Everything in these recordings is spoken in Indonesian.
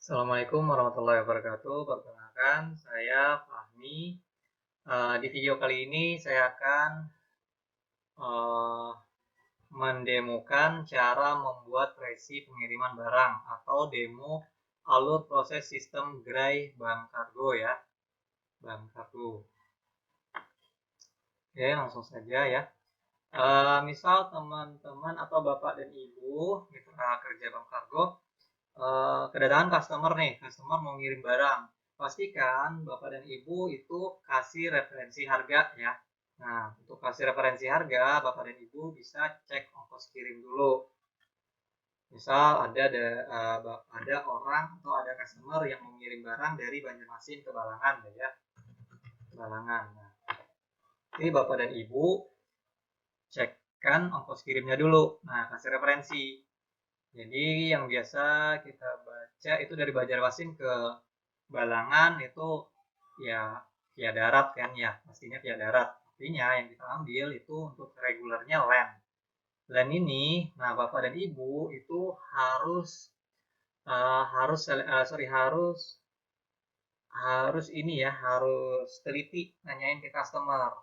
Assalamualaikum warahmatullahi wabarakatuh. Perkenalkan, saya Fahmi. Di video kali ini saya akan eh, mendemokan cara membuat resi pengiriman barang atau demo alur proses sistem gerai bank kargo ya, bank kargo. Oke, langsung saja ya. Misal teman-teman atau bapak dan ibu mitra kerja bank kargo kedatangan customer mau ngirim barang. Pastikan Bapak dan Ibu itu kasih referensi harga ya. Nah, untuk kasih referensi harga, Bapak dan Ibu bisa cek ongkos kirim dulu. Misal ada orang atau ada customer yang mengirim barang dari Banjarmasin ke Balangan ya. Balangan. Nah, ini Bapak dan Ibu cekkan ongkos kirimnya dulu. Nah, kasih referensi. Jadi yang biasa kita baca itu dari Banjarmasin ke Balangan itu ya via darat kan ya, pastinya via darat. Artinya yang kita ambil itu untuk regulernya land. Land ini, nah Bapak dan Ibu itu harus harus ini ya, harus teliti nanyain ke customer.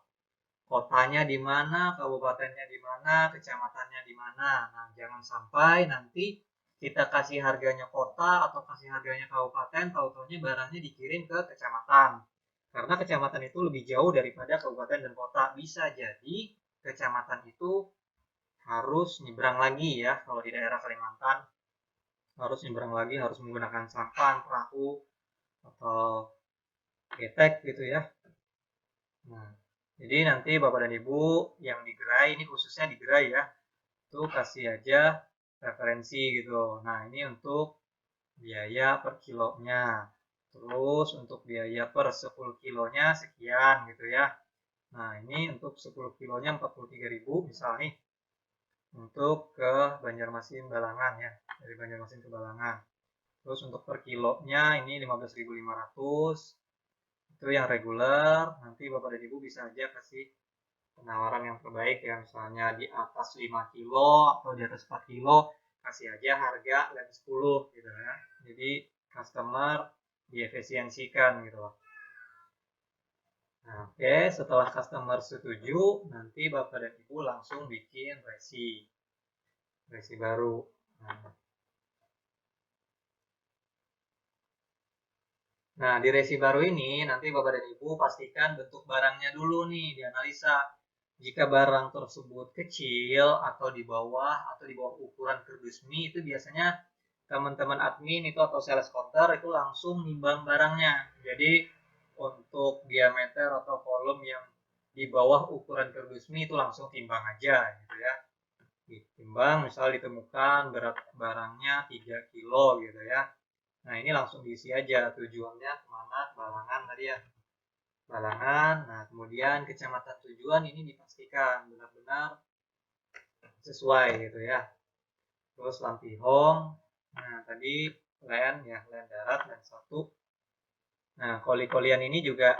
Kotanya di mana, kabupatennya di mana, kecamatannya di mana. Nah, jangan sampai nanti kita kasih harganya kota atau kasih harganya kabupaten, tahu-taunya barangnya dikirim ke kecamatan. Karena kecamatan itu lebih jauh daripada kabupaten dan kota. Bisa jadi kecamatan itu harus nyebrang lagi ya, kalau di daerah Kalimantan harus nyebrang lagi, harus menggunakan sampan, perahu, atau getek gitu ya. Nah, jadi nanti Bapak dan Ibu yang di gerai, ini khususnya di gerai ya, itu kasih aja referensi gitu. Nah, ini untuk biaya per kilonya. Terus untuk biaya per 10 kilonya sekian gitu ya. Nah, ini untuk 10 kilonya 43.000 misal nih. Untuk ke Banjarmasin Balangan ya. Dari Banjarmasin ke Balangan. Terus untuk per kilonya ini 15.500. Itu yang reguler. Nanti Bapak dan Ibu bisa aja kasih penawaran yang terbaik ya, misalnya di atas 5 kilo atau di atas 4 kilo kasih aja harga lem 10 gitu ya, jadi customer diefisiensikan gitu loh. Nah, oke, setelah customer setuju nanti Bapak dan Ibu langsung bikin resi baru. Nah, di resi baru ini nanti Bapak dan Ibu pastikan bentuk barangnya dulu nih, dianalisa. Jika barang tersebut kecil atau di bawah ukuran kardus mie, itu biasanya teman-teman admin itu atau sales counter itu langsung nimbang barangnya. Jadi untuk diameter atau volume yang di bawah ukuran kardus mie itu langsung timbang aja gitu ya. Ditimbang misal ditemukan berat barangnya 3 kilo gitu ya. Nah, ini langsung diisi aja tujuannya kemana, Balangan tadi ya. Balangan, nah kemudian kecamatan tujuan ini dipastikan benar-benar sesuai gitu ya. Terus Lampihong, nah tadi land ya, land darat dan satu. Nah, koli-kolian ini juga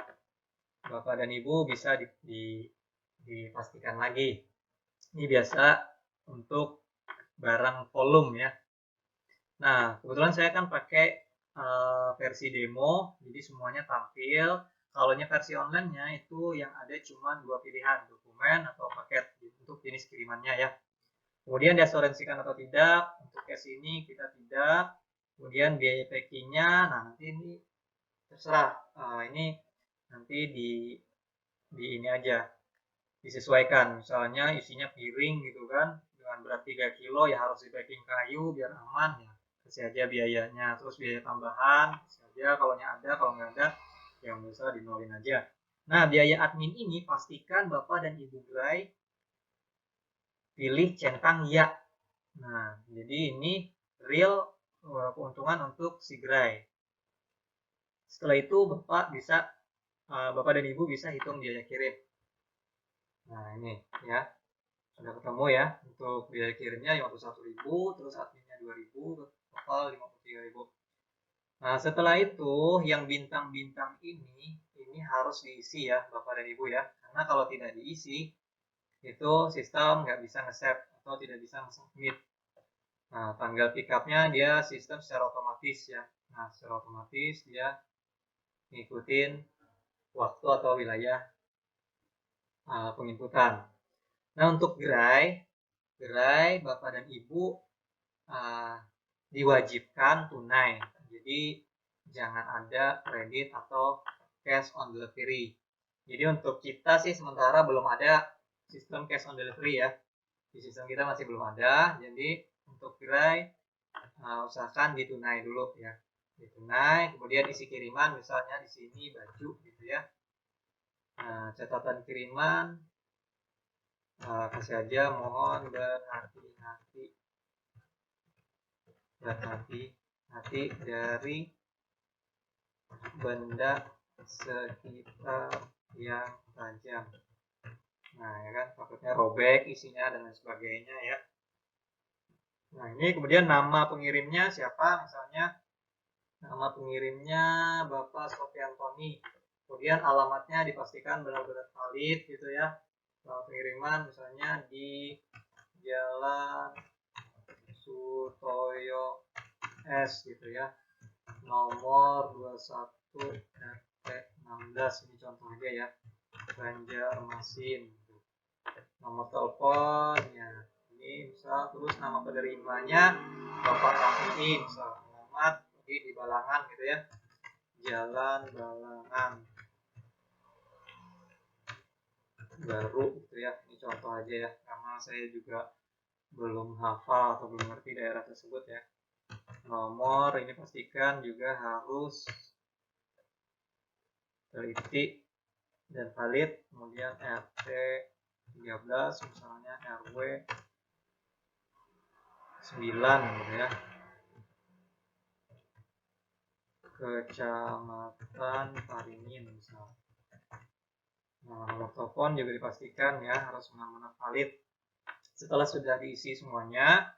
Bapak dan Ibu bisa dipastikan lagi. Ini biasa untuk barang volume ya. Nah, kebetulan saya kan pakai versi demo, jadi semuanya tampil. Kalau versi online-nya itu yang ada cuma dua pilihan, dokumen atau paket untuk jenis kirimannya ya. Kemudian diasuransikan atau tidak, untuk case ini kita tidak. Kemudian biaya packingnya, nah nanti ini terserah. Ini nanti di ini aja, disesuaikan. Misalnya isinya piring gitu kan, dengan berat 3 kilo ya harus di packing kayu biar aman ya. Kasih aja biayanya. Terus biaya tambahan, kasih aja kalau ada, kalau nggak ada yang bisa dinolin aja. Nah, biaya admin ini pastikan Bapak dan Ibu gerai pilih centang ya. Nah, jadi ini real keuntungan untuk si gerai. Setelah itu Bapak dan Ibu bisa hitung biaya kirim. Nah, ini ya. Sudah ketemu ya, untuk biaya kirimnya 51.000, terus adminnya 2.000, total 53.000. Nah, setelah itu yang bintang-bintang ini harus diisi ya Bapak dan Ibu ya. Karena kalau tidak diisi, itu sistem nggak bisa nge-save atau tidak bisa nge-submit. Nah, tanggal pick up-nya dia sistem secara otomatis ya. Nah, secara otomatis dia ngikutin waktu atau wilayah penginputan. Nah, untuk gerai Bapak dan Ibu diwajibkan tunai. Jadi jangan ada kredit atau cash on delivery. Jadi untuk kita sih sementara belum ada sistem cash on delivery ya. Di sistem kita masih belum ada. Jadi untuk gerai usahakan ditunai dulu ya. Ditunai, kemudian isi kiriman misalnya di sini baju gitu ya. Nah, catatan kiriman kasih aja mohon berhati-hati dari benda sekitar yang tajam. Nah, ya kan, takutnya robek isinya dan lain sebagainya ya. Nah, ini kemudian nama pengirimnya siapa? Misalnya nama pengirimnya Bapak Sofian Tony. Kemudian alamatnya dipastikan benar-benar valid gitu ya. Pengiriman misalnya di Jalan Sutoyo S gitu ya. Nomor 21 RT 16 ini contoh aja ya. Banjarmasin. Nomor teleponnya ini misal, terus nama penerimanya Bapak Rafi misal, alamat di Balangan gitu ya, Jalan Balangan Baru gitu ya. Ini contoh aja ya, karena saya juga belum hafal atau belum ngerti daerah tersebut ya. Nomor ini pastikan juga harus teliti dan valid. Kemudian RT 13 misalnya, RW 9 gitu ya, Kecamatan Paringin misal. Nah, nomor telepon juga dipastikan ya, harus benar-benar valid. Setelah sudah diisi semuanya,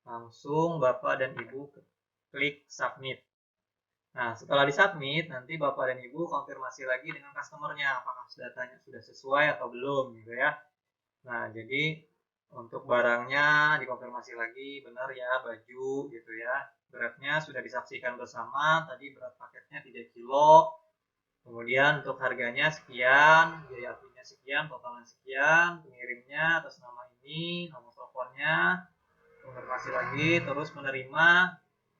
langsung Bapak dan Ibu klik submit. Nah, setelah disubmit, nanti Bapak dan Ibu konfirmasi lagi dengan customernya apakah datanya sudah sesuai atau belum gitu ya. Nah, jadi untuk barangnya dikonfirmasi lagi benar ya, baju gitu ya. Beratnya sudah disaksikan bersama, tadi berat paketnya 3 kilo. Kemudian untuk harganya sekian, biaya adminnya sekian, totalnya sekian, pengirimnya atas nama ini, nomor teleponnya, konfirmasi lagi, terus menerima,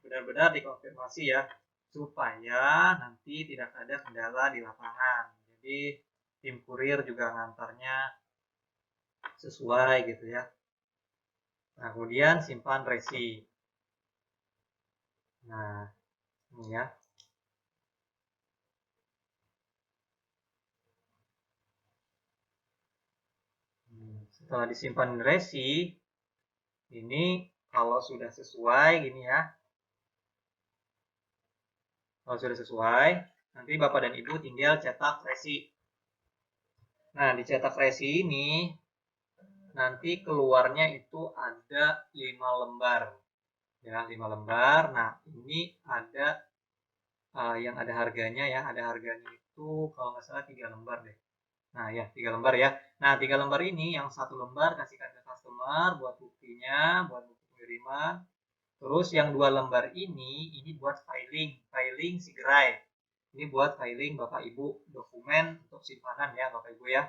benar-benar dikonfirmasi ya, supaya nanti tidak ada kendala di lapangan. Jadi tim kurir juga ngantarnya sesuai gitu ya. Nah, kemudian simpan resi. Nah, ini ya. Setelah disimpan resi, ini kalau sudah sesuai gini ya. Kalau sudah sesuai, nanti Bapak dan Ibu tinggal cetak resi. Nah, dicetak resi ini nanti keluarnya itu ada 5 lembar. Ya, 5 lembar. Nah, ini ada yang ada harganya ya. Ada harganya itu kalau nggak salah 3 lembar deh. Nah ya, 3 lembar ya. Nah, 3 lembar ini yang 1 lembar kasihkan ke customer buat buktinya, buat bukti pengiriman. Terus yang 2 lembar ini buat filing si gerai. Ini buat filing Bapak Ibu dokumen untuk simpanan ya Bapak Ibu ya.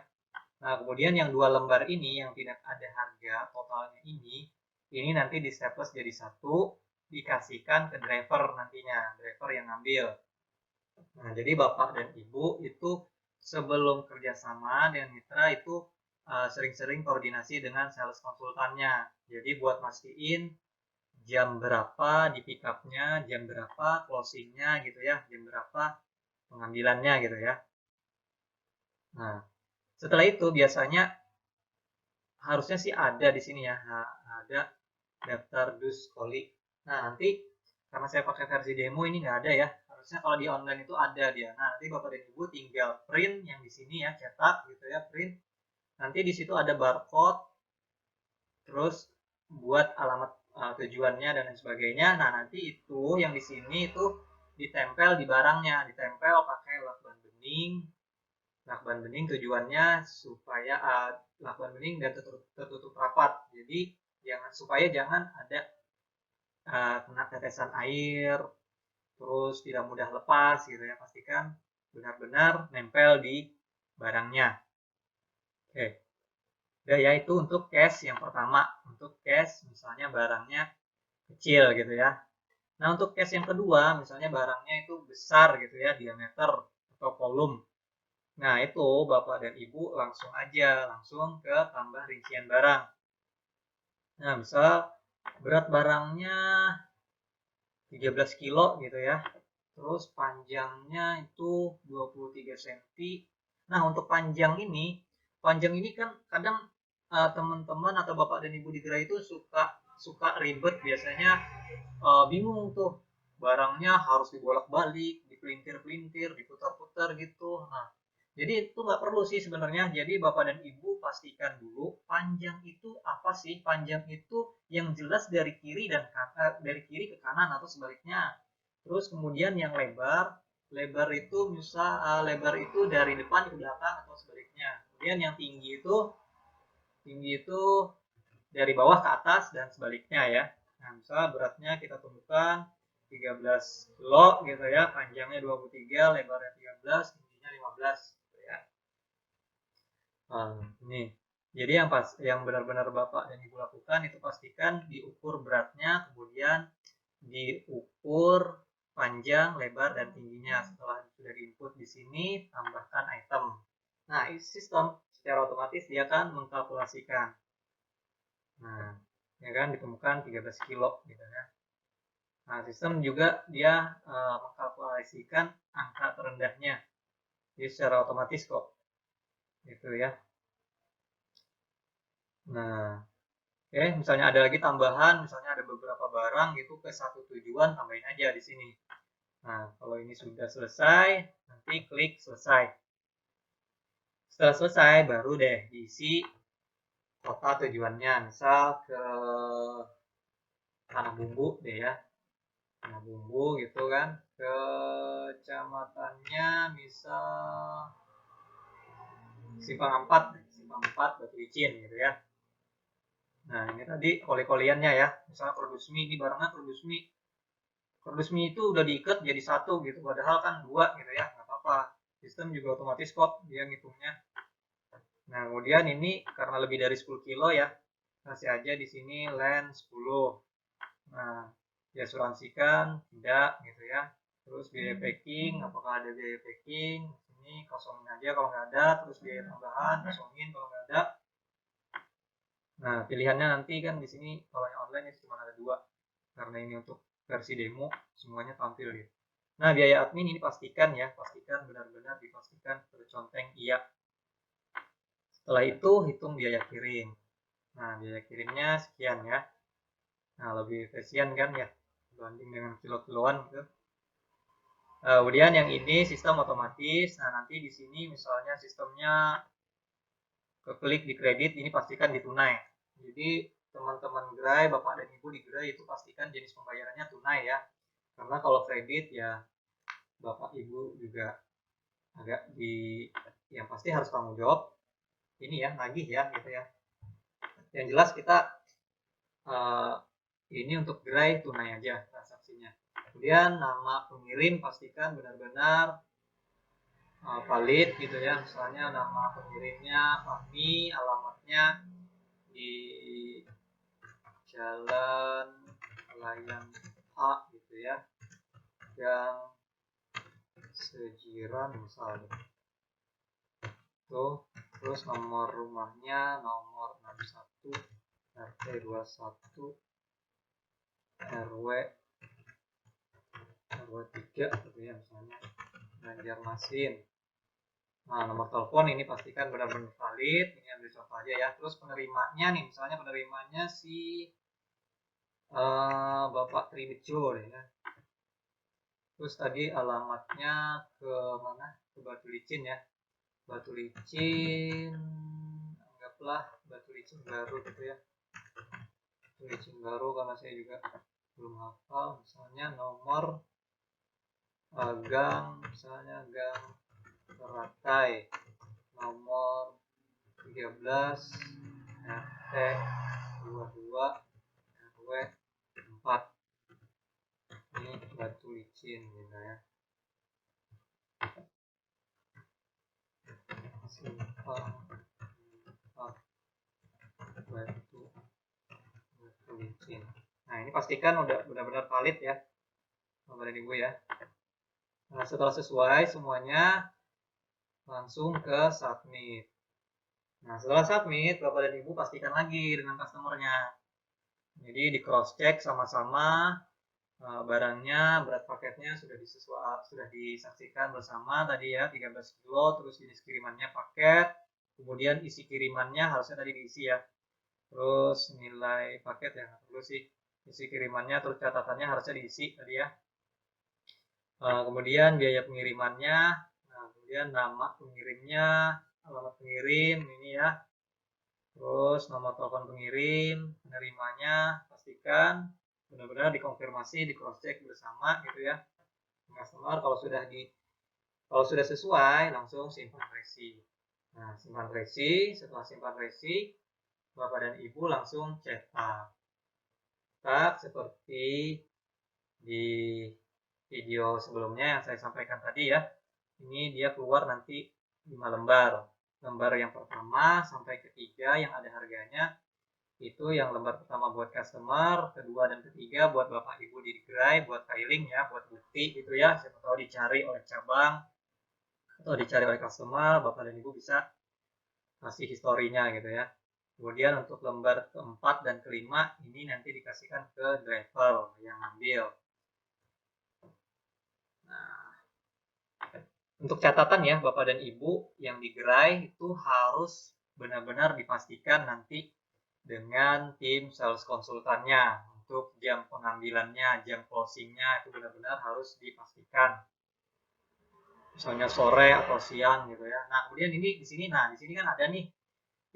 Nah, kemudian yang 2 lembar ini yang tidak ada harga totalnya ini nanti di staples jadi satu, dikasihkan ke driver nantinya, driver yang ngambil. Nah, jadi Bapak dan Ibu itu sebelum kerjasama dengan mitra itu sering-sering koordinasi dengan sales konsultannya. Jadi buat mastiin jam berapa di pick up-nya, jam berapa closing-nya gitu ya, jam berapa pengambilannya gitu ya. Nah, setelah itu biasanya harusnya sih ada di sini ya, ada daftar dus koli. Nah, nanti karena saya pakai versi demo ini nggak ada ya. Harusnya kalau di online itu ada dia. Nah, nanti Bapak dan Ibu tinggal print yang di sini ya, cetak gitu ya, print. Nanti di situ ada barcode, terus buat alamat tujuannya dan lain sebagainya. Nah, nanti itu yang di sini itu ditempel di barangnya, ditempel pakai lakban bening. Lakban bening tujuannya supaya lakban bening dan tertutup rapat. Jadi supaya jangan ada kena tetesan air, terus tidak mudah lepas gitu ya. Pastikan benar-benar nempel di barangnya. Oke. Udah ya, itu untuk case yang pertama. Untuk case misalnya barangnya kecil gitu ya. Nah, untuk case yang kedua, misalnya barangnya itu besar gitu ya, diameter atau volume. Nah, itu Bapak dan Ibu langsung aja, langsung ke tambah rincian barang. Nah, misal berat barangnya 13 kilo gitu ya. Terus panjangnya itu 23 cm. Nah, untuk panjang ini kan kadang teman-teman atau Bapak dan Ibu di gerai itu suka ribet biasanya, bingung tuh barangnya harus dibolak-balik, dipelintir-pelintir, diputar-putar gitu. Nah, jadi itu nggak perlu sih sebenarnya. Jadi Bapak dan Ibu pastikan dulu panjang itu apa sih? Panjang itu yang jelas dari kiri dari kiri ke kanan atau sebaliknya. Terus kemudian yang lebar itu misal lebar itu dari depan ke belakang atau sebaliknya. Kemudian yang tinggi itu dari bawah ke atas dan sebaliknya ya. Nah, misal beratnya kita tentukan 13 kilo gitu ya, panjangnya 23, lebarnya 13, tingginya 15 gitu ya. Nah, ini. Jadi yang benar-benar Bapak dan Ibu lakukan itu pastikan diukur beratnya, kemudian diukur panjang, lebar, dan tingginya. Setelah sudah diinput di sini, tambahkan item. Nah, sistem secara otomatis dia akan mengkalkulasikan. Nah, ya kan ditemukan 13 kilo gitu ya. Nah, sistem juga dia mengkalkulasikan angka terendahnya. Jadi secara otomatis kok gitu ya. Nah, oke, misalnya ada lagi tambahan, misalnya ada beberapa barang gitu ke satu tujuan, tambahin aja di sini. Nah, kalau ini sudah selesai, nanti klik selesai. Setelah selesai, baru deh diisi kota tujuannya. Misal ke Tanah Bumbu deh ya. Tanah Bumbu gitu kan. Kecamatannya misal Simpang 4, Simpang 4 Batu Licin gitu ya. Nah, ini tadi koli-koliannya ya. Misalnya kardus mie, ini barangnya kardus mie. Kardus mie itu udah diikat jadi satu gitu, padahal kan dua gitu ya, nggak apa-apa. Sistem juga otomatis kok dia ngitungnya. Nah, kemudian ini karena lebih dari 10 kilo ya, kasih aja di sini land 10. Nah, diasuransikan tidak gitu ya. Terus biaya packing, apakah ada biaya packing? Ini kosongin aja kalau nggak ada, terus biaya tambahan kosongin kalau nggak ada. Nah, pilihannya nanti kan di sini kalau yang online ya cuma ada dua. Karena ini untuk versi demo, semuanya tampil gitu. Nah, biaya admin ini pastikan ya, pastikan benar-benar dipastikan terconteng iya. Setelah itu hitung biaya kirim. Nah, biaya kirimnya sekian ya. Nah, lebih efisien kan ya dibanding dengan kilo-kiloan gitu. Kemudian yang ini sistem otomatis. Nah, nanti di sini misalnya sistemnya keklik di kredit, ini pastikan di tunai. Jadi teman-teman gerai, Bapak dan Ibu di gerai itu pastikan jenis pembayarannya tunai ya. Karena kalau kredit ya Bapak Ibu juga agak yang pasti harus tanggung jawab ini ya, nagih ya gitu ya. Yang jelas kita ini untuk gerai tunai aja transaksinya. Kemudian nama pengirim pastikan benar-benar valid gitu ya. Misalnya nama pengirimnya Fahmi, alamatnya di Jalan Layang A gitu ya, yang Sejiram misalnya. Tuh, terus nomor rumahnya nomor 61 RT 21 RW 3 gitu ya misalnya Banjarmasin. Nah, nomor telepon ini pastikan benar-benar valid. Ini ambil contoh aja ya. Terus penerimanya nih, misalnya penerimanya si Bapak Tribejo ya. Terus tadi alamatnya ke mana? Ke Batu Licin ya. Batu Licin, anggaplah Batu Licin baru gitu ya. Batu Licin baru karena saya juga belum hafal. Misalnya nomor gang, misalnya gang Teratai, nomor 13 RT 22 RW 4. Ini batu licin gitu ya. Simpang batu licin. Nah, ini pastikan udah benar-benar valid ya, Bapak dan Ibu ya. Nah, setelah sesuai semuanya, langsung ke submit. Nah, setelah submit, Bapak dan Ibu pastikan lagi dengan customernya. Jadi di cross check sama-sama barangnya, berat paketnya sudah disaksikan bersama tadi ya, 13 kilo, terus jenis kirimannya paket, kemudian isi kirimannya harusnya tadi diisi ya. Terus nilai paket ya, nggak perlu sih. Isi kirimannya, terus catatannya harusnya diisi tadi ya. Kemudian biaya pengirimannya, nah, kemudian nama pengirimnya, alamat pengirim ini ya, terus nomor telepon pengirim, penerimanya, pastikan benar-benar dikonfirmasi, di cross check bersama gitu ya. Customer kalau sudah sesuai langsung simpan resi. Nah, simpan resi, setelah simpan resi, Bapak dan Ibu langsung cetak. Cetak seperti di video sebelumnya yang saya sampaikan tadi ya. Ini dia keluar nanti 5 lembar. Lembar yang pertama sampai ketiga yang ada harganya itu yang lembar pertama buat customer, kedua dan ketiga buat Bapak Ibu di gerai, buat filing ya, buat bukti gitu ya. Siapa tahu dicari oleh cabang atau dicari oleh customer, Bapak dan Ibu bisa kasih historinya gitu ya. Kemudian untuk lembar keempat dan kelima ini nanti dikasihkan ke driver yang ambil. Nah, untuk catatan ya Bapak dan Ibu yang di gerai itu harus benar-benar dipastikan nanti dengan tim sales konsultannya untuk jam pengambilannya, jam closingnya itu benar-benar harus dipastikan. Misalnya sore atau siang gitu ya. Nah, kemudian ini di sini, nah di sini kan ada nih,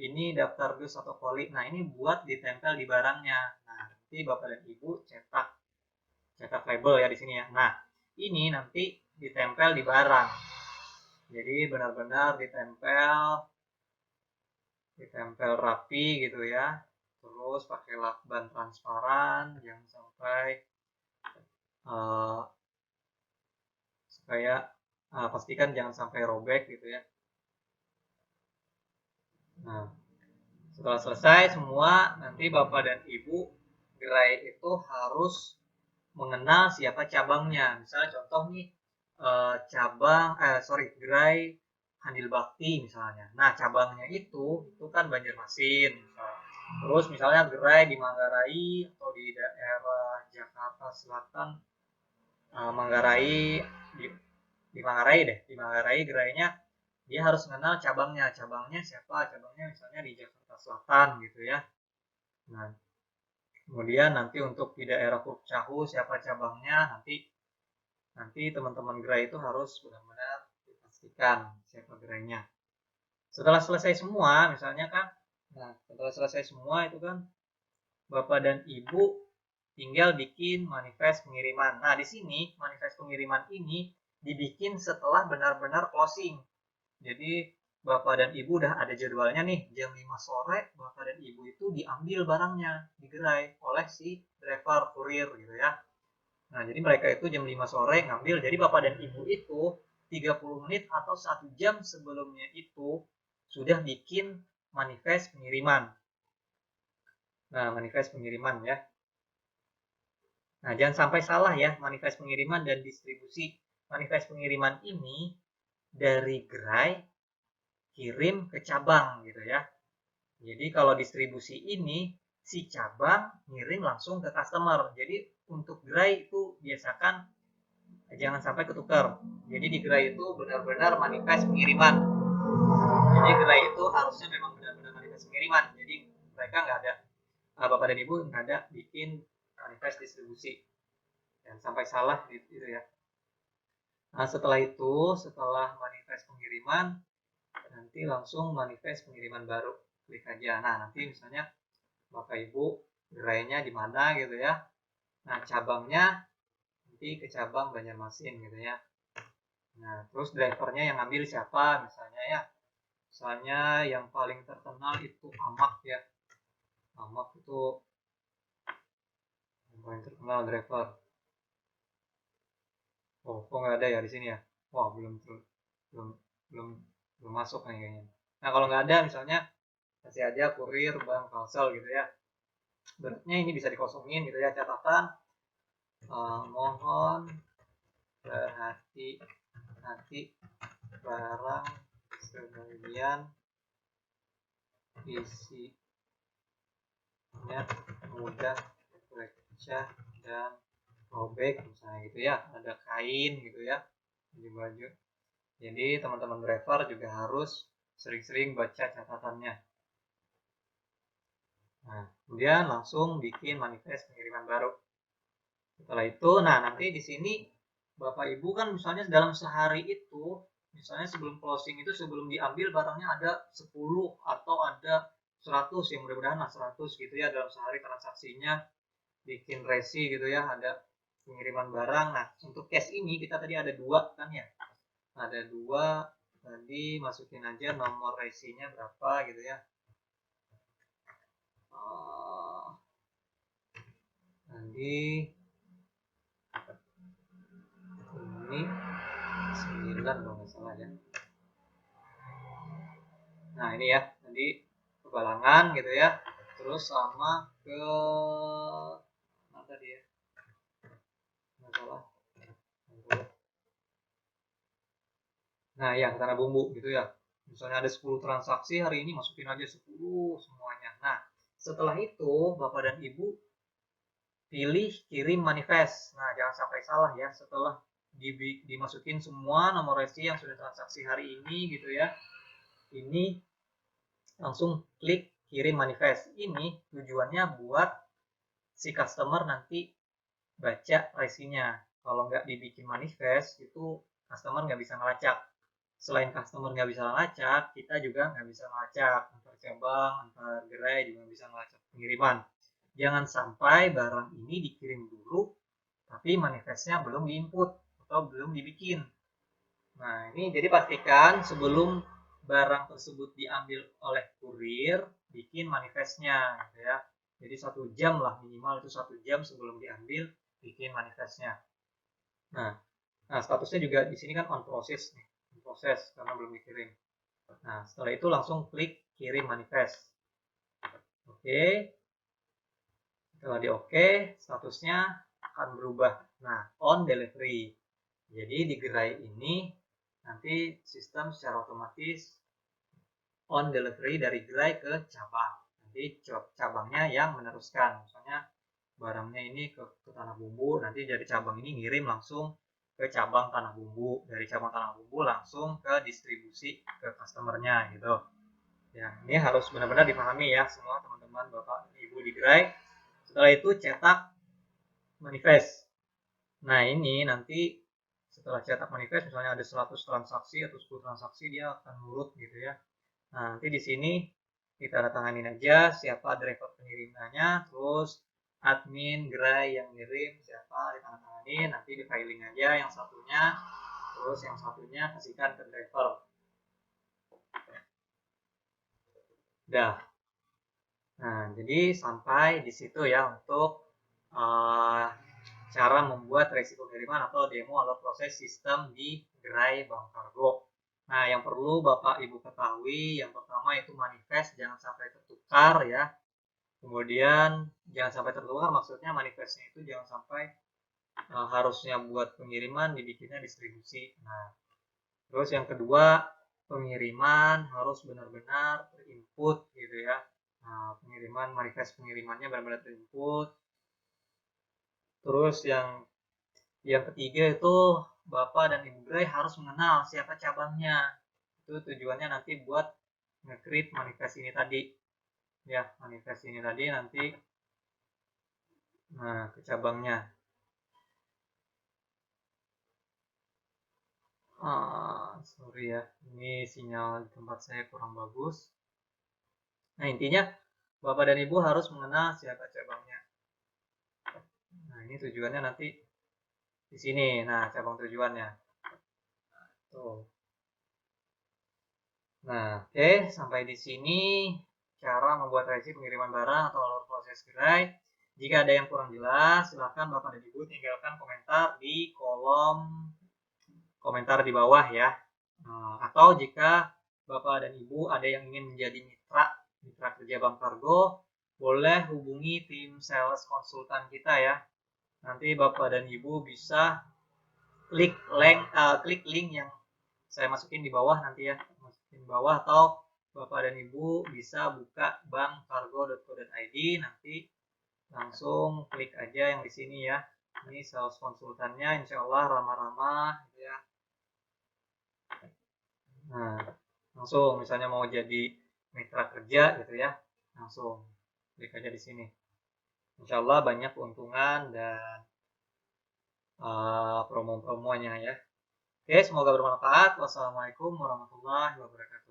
ini daftar dus atau poli. Nah, ini buat ditempel di barangnya. Nah, nanti Bapak dan Ibu cetak label ya di sini ya. Nah, ini nanti ditempel di barang. Jadi benar-benar ditempel rapi gitu ya. Terus pakai lakban transparan, jangan sampai supaya pastikan jangan sampai robek gitu ya. Nah, setelah selesai semua, nanti Bapak dan Ibu gerai itu harus mengenal siapa cabangnya. Misalnya contoh nih, gerai Handil Bakti misalnya. Nah, cabangnya itu kan Banjarmasin. Terus misalnya gerai di Manggarai atau di daerah Jakarta Selatan, Manggarai di, di Manggarai deh, di Manggarai gerainya dia harus mengenal cabangnya siapa, cabangnya misalnya di Jakarta Selatan gitu ya. Nah, kemudian nanti untuk di daerah Kurcahu siapa cabangnya, nanti teman-teman gerai itu harus benar-benar dipastikan siapa gerainya. Setelah selesai semua misalnya kan, nah setelah selesai semua itu kan Bapak dan Ibu tinggal bikin manifest pengiriman. Nah, di sini manifest pengiriman ini dibikin setelah benar-benar closing. Jadi Bapak dan Ibu udah ada jadwalnya nih, jam 5 sore Bapak dan Ibu itu diambil barangnya di gerai oleh si driver kurir gitu ya. Nah, jadi mereka itu jam 5 sore ngambil. Jadi Bapak dan Ibu itu 30 menit atau 1 jam sebelumnya itu sudah bikin manifest pengiriman. Nah, manifest pengiriman ya. Nah, jangan sampai salah ya, manifest pengiriman dan distribusi. Manifest pengiriman ini dari gerai kirim ke cabang gitu ya. Jadi kalau distribusi ini si cabang ngirim langsung ke customer. Jadi untuk gerai itu biasakan jangan sampai ketukar. Jadi di gerai itu benar-benar manifest pengiriman. Jadi gerai itu harusnya memang benar-benar manifest pengiriman. Jadi mereka nggak ada, Bapak dan Ibu nggak ada bikin manifest distribusi. Jangan sampai salah gitu ya. Nah, setelah manifest pengiriman, nanti langsung manifest pengiriman baru. Klik aja. Nah, nanti misalnya Bapak Ibu gerainya di mana gitu ya. Nah, cabangnya nanti ke cabang Banjarmasin gitu ya. Nah, terus drivernya yang ambil siapa misalnya ya. Misalnya yang paling terkenal itu Amak ya. Amak itu yang paling terkenal driver. Oh, kok nggak ada ya di sini ya? Wah, belum belum belum masuk nih kayaknya. Nah, kalau nggak ada misalnya kasih aja kurir bank Kalsel gitu ya. Berarti ini bisa dikosongin gitu ya, catatan mohon berhati-hati barang sebagian isinya mudah pecah dan robek misalnya gitu ya, ada kain gitu ya di baju. Jadi teman-teman driver juga harus sering-sering baca catatannya. Nah, kemudian langsung bikin manifest pengiriman baru. Setelah itu, nah nanti di sini Bapak Ibu kan misalnya dalam sehari itu, misalnya sebelum closing itu sebelum diambil barangnya ada 10 atau ada 100, ya mudah-mudahan lah 100 gitu ya dalam sehari transaksinya, bikin resi gitu ya, ada pengiriman barang. Nah, untuk cash ini kita tadi ada dua kan ya, ada dua, tadi masukin aja nomor resinya berapa gitu ya. Tadi ini 9 kalau nggak salah ya. Nah ini ya, tadi kebalangan gitu ya, terus sama ke mana tadi ya, nggak salah. Nah ya, ke tanah bumbu gitu ya, misalnya ada 10 transaksi hari ini, masukin aja 10 semuanya. Nah setelah itu Bapak dan Ibu pilih kirim manifest. Nah jangan sampai salah ya, setelah dimasukin semua nomor resi yang sudah transaksi hari ini gitu ya, ini langsung klik kirim manifest. Ini tujuannya buat si customer nanti baca resinya. Kalau nggak dibikin manifest, itu customer nggak bisa ngelacak. Selain customer nggak bisa ngelacak, kita juga nggak bisa ngelacak. Antar cabang, antar gerai juga bisa ngelacak pengiriman. Jangan sampai barang ini dikirim dulu, tapi manifestnya belum diinput atau belum dibikin. Nah, ini jadi pastikan sebelum barang tersebut diambil oleh kurir, bikin manifestnya, gitu ya. Jadi 1 jam lah minimal, itu 1 jam sebelum diambil, bikin manifestnya. Nah, statusnya juga di sini kan on process nih, on process karena belum dikirim. Nah, setelah itu langsung klik kirim manifest. Oke, setelah di oke, statusnya akan berubah. Nah, on delivery. Jadi di gerai ini nanti sistem secara otomatis on delivery dari gerai ke cabang. Nanti cabangnya yang meneruskan. Misalnya barangnya ini ke Tanah Bumbu, nanti dari cabang ini ngirim langsung ke cabang Tanah Bumbu. Dari cabang Tanah Bumbu langsung ke distribusi ke customernya gitu. Ya, ini harus benar-benar dipahami ya semua teman-teman Bapak Ibu di gerai. Setelah itu cetak manifest. Nah, ini nanti setelah cetak manifest misalnya ada 100 transaksi atau 10 transaksi, dia akan nurut gitu ya. Nah, nanti di sini kita tanda tanganin aja siapa driver pengirimannya, terus admin gerai yang ngirim siapa ditandatanganin, nanti di filing aja yang satunya, terus yang satunya kasihkan ke driver. Dah. Nah, jadi sampai di situ ya untuk uh, cara membuat resi pengiriman atau demo atau proses sistem di gerai Bank Kargo. Nah, yang perlu Bapak Ibu ketahui, yang pertama itu manifest jangan sampai tertukar ya. Kemudian jangan sampai tertukar, maksudnya manifestnya itu jangan sampai harusnya buat pengiriman dibikinnya distribusi. Nah, terus yang kedua, pengiriman harus benar-benar terinput gitu ya. Nah, pengiriman manifest pengirimannya benar-benar terinput. Terus yang ketiga itu Bapak dan Ibu gerai harus mengenal siapa cabangnya. Itu tujuannya nanti buat nge-create manifest ini tadi. Ya, manifest ini tadi nanti ke cabangnya. Sorry ya, ini sinyal di tempat saya kurang bagus. Nah, intinya Bapak dan Ibu harus mengenal siapa cabangnya. Nah, ini tujuannya nanti di sini. Nah, cabang tujuannya. Tuh. Nah, oke, sampai di sini cara membuat resi pengiriman barang atau alur proses gerai. Jika ada yang kurang jelas, silahkan Bapak dan Ibu tinggalkan komentar di kolom komentar di bawah ya. Atau jika Bapak dan Ibu ada yang ingin menjadi mitra kerja Bank Kargo, boleh hubungi tim sales konsultan kita ya. Nanti Bapak dan Ibu bisa klik link yang saya masukin di bawah nanti ya, masukin di bawah, atau Bapak dan Ibu bisa buka bankkargo.co.id, nanti langsung klik aja yang di sini ya. Ini sales konsultannya, insya Allah ramah-ramah gitu ya. Nah, langsung misalnya mau jadi mitra kerja gitu ya, langsung klik aja di sini. Insya Allah banyak keuntungan dan promo-promonya ya. Oke, semoga bermanfaat. Wassalamualaikum warahmatullahi wabarakatuh.